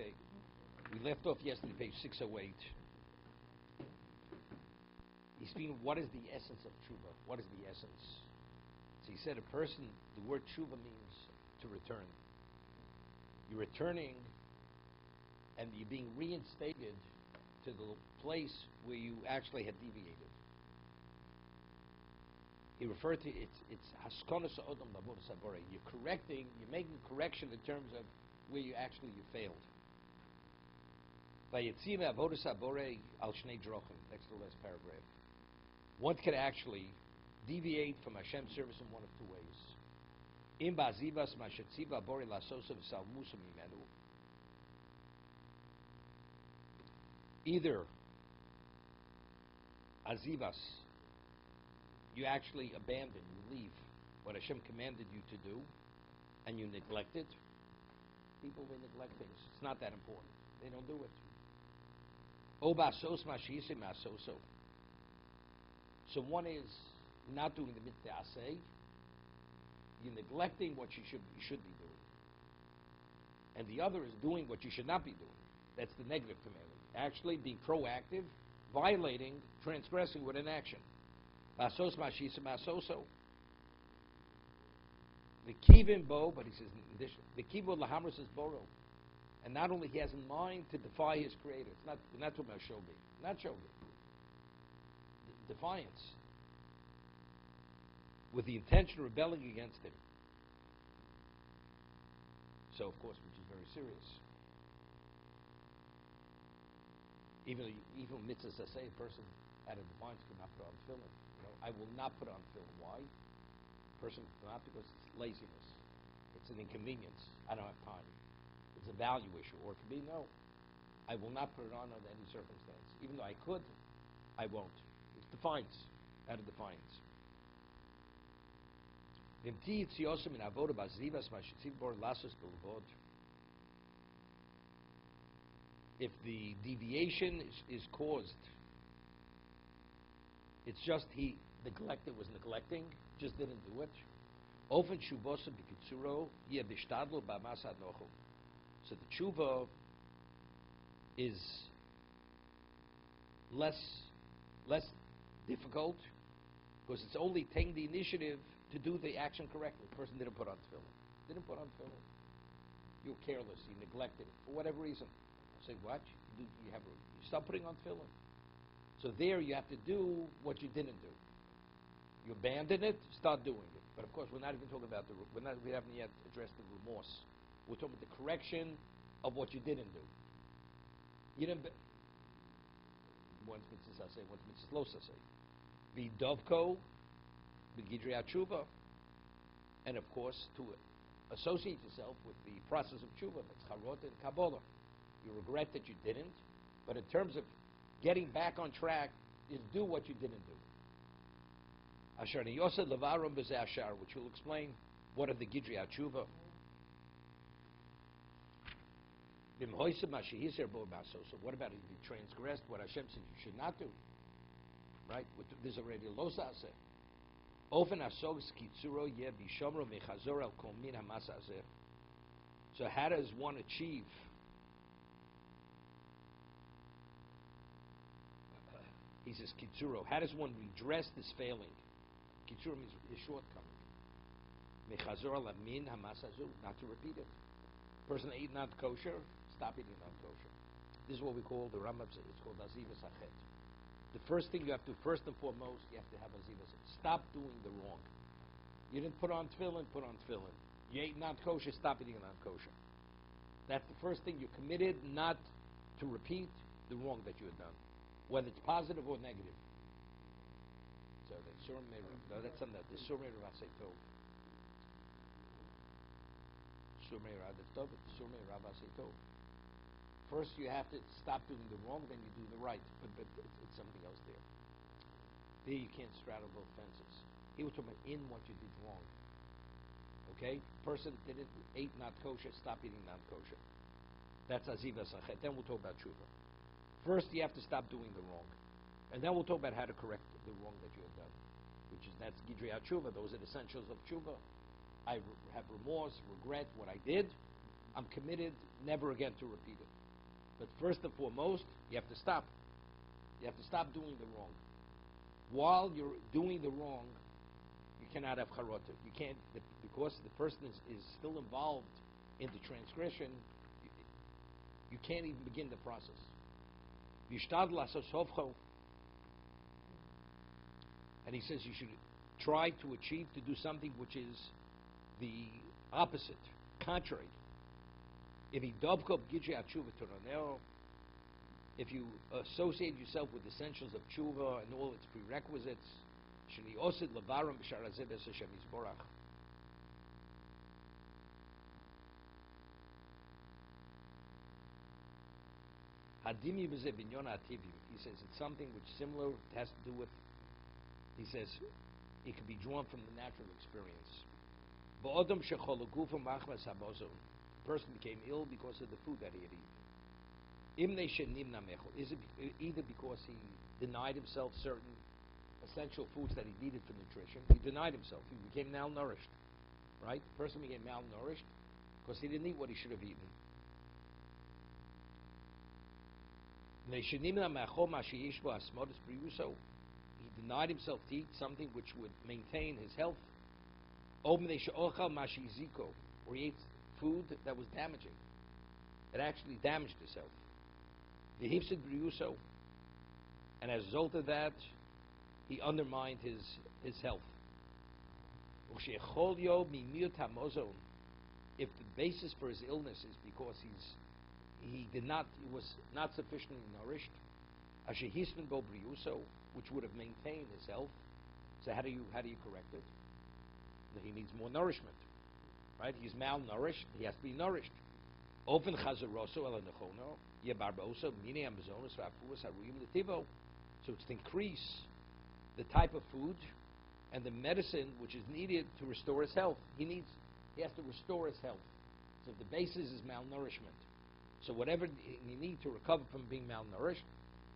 Okay. We left off yesterday, page 608. He's speaking, what is the essence of tshuva? What is the essence? So he said a person, the word tshuva means to return. You're returning and you're being reinstated to the place where you actually had deviated. He referred to it's haskonas odom lavodas haborei. You're correcting, you're making a correction in terms of where you failed. Vayetzim avodas haborei al shnei drochim. Next to the last paragraph. One could actually deviate from Hashem's service in one of two ways. Im ba'azivas mashetziva haborei lasosav salmusa mimenu. Either azivas, you actually abandon, you leave what Hashem commanded you to do, and you neglect it. People, they neglect things. It's not that important. They don't do it. Obasos mashise masoso. So one is not doing the mitzvah aseh. You're neglecting what you should be doing. And the other is doing what you should not be doing. That's the negative commandment. Actually being proactive, violating, transgressing with an action. Masos mashisa masoso. The kivin bo, but he says in addition, the kivon lahamras is boro. And not only he has in mind to defy his creator. It's not, we're not talking about shogi. Not shogi. Defiance. With the intention of rebelling against him. So, of course, which is very serious. Even mitzvahs that say a person out of defiance could not put on tefillin. You know, I will not put on tefillin. Why? A person not because it's laziness. It's an inconvenience. I don't have time. It's a value issue. Or it could be, no, I will not put it on under any circumstance. Even though I could, I won't. It's defiance, out of defiance. If the deviation is caused, it's just he neglected, was neglecting, just didn't do it. Often Shuvosa b'kitzuro yeh b'shtadlo b'masad nochu. So the tshuva is less difficult because it's only taking the initiative to do the action correctly. The person didn't put on tefillin. You're careless. You neglected it for whatever reason. Say, what? You stop putting on tefillin. So there you have to do what you didn't do. You abandon it, start doing it. But of course, we're not even talking about we haven't yet addressed the remorse. We're talking about the correction of what you didn't do. You didn't. One's mitzvah say, one's mitzvah lo say. Be dovko, be gidrei tshuva, and of course to associate yourself with the process of tshuva, that's charot and kabbalah. You regret that you didn't, but in terms of getting back on track, is do what you didn't do. Asher niyosed levarim b'zeh ashar, which will explain what are the gidrei tshuva. So what about if you transgressed what Hashem said you should not do? Right? There's already a losa aseh. Often asog's kitzuro yeh b'shomro mechazor al kol min hamas hazeh. So how does one achieve he says kitzuro, how does one redress this failing? Kitzuro means his shortcoming. Mechazor al min hamas hazu, not to repeat it. Person ate not kosher, stop eating non-kosher. This is what we call the Rambam. It's called azivas achet. The first thing you have to, first and foremost, you have to have azivas. Stop doing the wrong. You didn't put on tefillin, put on tefillin. You ate non-kosher, stop eating non-kosher. That's the first thing you're committed not to repeat the wrong that you had done, whether it's positive or negative. So that's something that the surmei ravaseto. First, you have to stop doing the wrong, then you do the right. But it's something else there. There, you can't straddle both fences. He was talking about in what you did wrong. Okay, person ate not kosher, stop eating non kosher. That's azivas achet. Then we'll talk about tshuva. First, you have to stop doing the wrong, and then we'll talk about how to correct the wrong that you have done, that's gidrei tshuva. Those are the essentials of tshuva. I have remorse, regret what I did, I'm committed never again to repeat it. But first and foremost, you have to stop. You have to stop doing the wrong. While you're doing the wrong, you cannot have charota. You can't, because the person is still involved in the transgression, you can't even begin the process. And he says you should try to achieve, to do something which is the opposite, contrary. If you associate yourself with essentials of tshuva and all its prerequisites, he says it's something which similar, it has to do with, he says, it can be drawn from the natural experience. The person became ill because of the food that he had eaten. Is it either because he denied himself certain essential foods that he needed for nutrition? He denied himself. He became malnourished. Right? The person became malnourished because he didn't eat what he should have eaten. He denied himself to eat something which would maintain his health. Or he ate food that was damaging. It actually damaged his health. And as a result of that, he undermined his health. If the basis for his illness is because he was not sufficiently nourished, which would have maintained his health. So how do you correct it? He needs more nourishment, right? He's malnourished. He has to be nourished. Open chazaroso el nechono yebarboso mini amazonas rafuas haruyim letivo. So it's to increase the type of food and the medicine which is needed to restore his health. He has to restore his health. So the basis is malnourishment. So whatever you need to recover from being malnourished,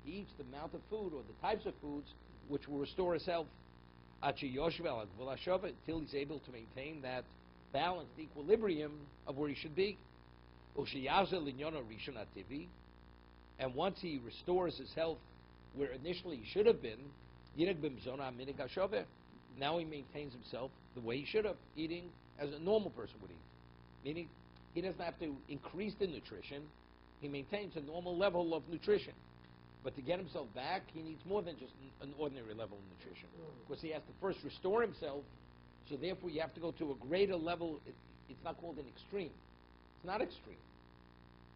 he eats the amount of food or the types of foods which will restore his health until he's able to maintain that balanced equilibrium of where he should be. And once he restores his health where initially he should have been, now he maintains himself the way he should have, eating as a normal person would eat. Meaning, he doesn't have to increase the nutrition. He maintains a normal level of nutrition. But to get himself back, he needs more than just an ordinary level of nutrition. Because he has to first restore himself, so therefore you have to go to a greater level. It's not called an extreme. It's not extreme.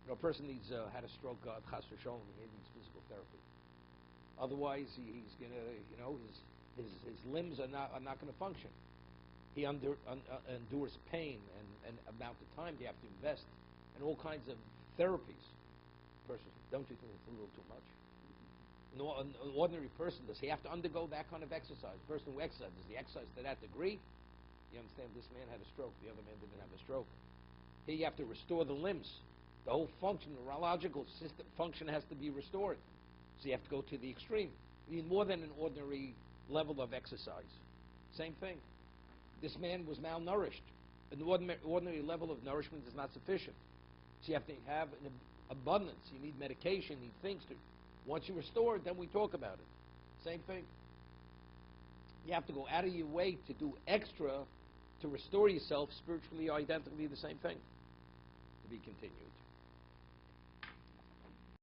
A person had a stroke, chas v'sholom, he needs physical therapy. Otherwise, he's going to, his limbs are not going to function. He endures pain and amount of time they have to invest in all kinds of therapies. Person, don't you think it's a little too much? An ordinary person, does he have to undergo that kind of exercise? A person who exercises, does he exercise to that degree? You understand, this man had a stroke, the other man didn't have a stroke. Here you have to restore the limbs. The whole function, the neurological system function has to be restored. So you have to go to the extreme. You need more than an ordinary level of exercise. Same thing. This man was malnourished. An ordinary level of nourishment is not sufficient. So you have to have an abundance. You need medication, you need things to. Once you restore it, then we talk about it. Same thing. You have to go out of your way to do extra to restore yourself spiritually, identically the same thing. To be continued.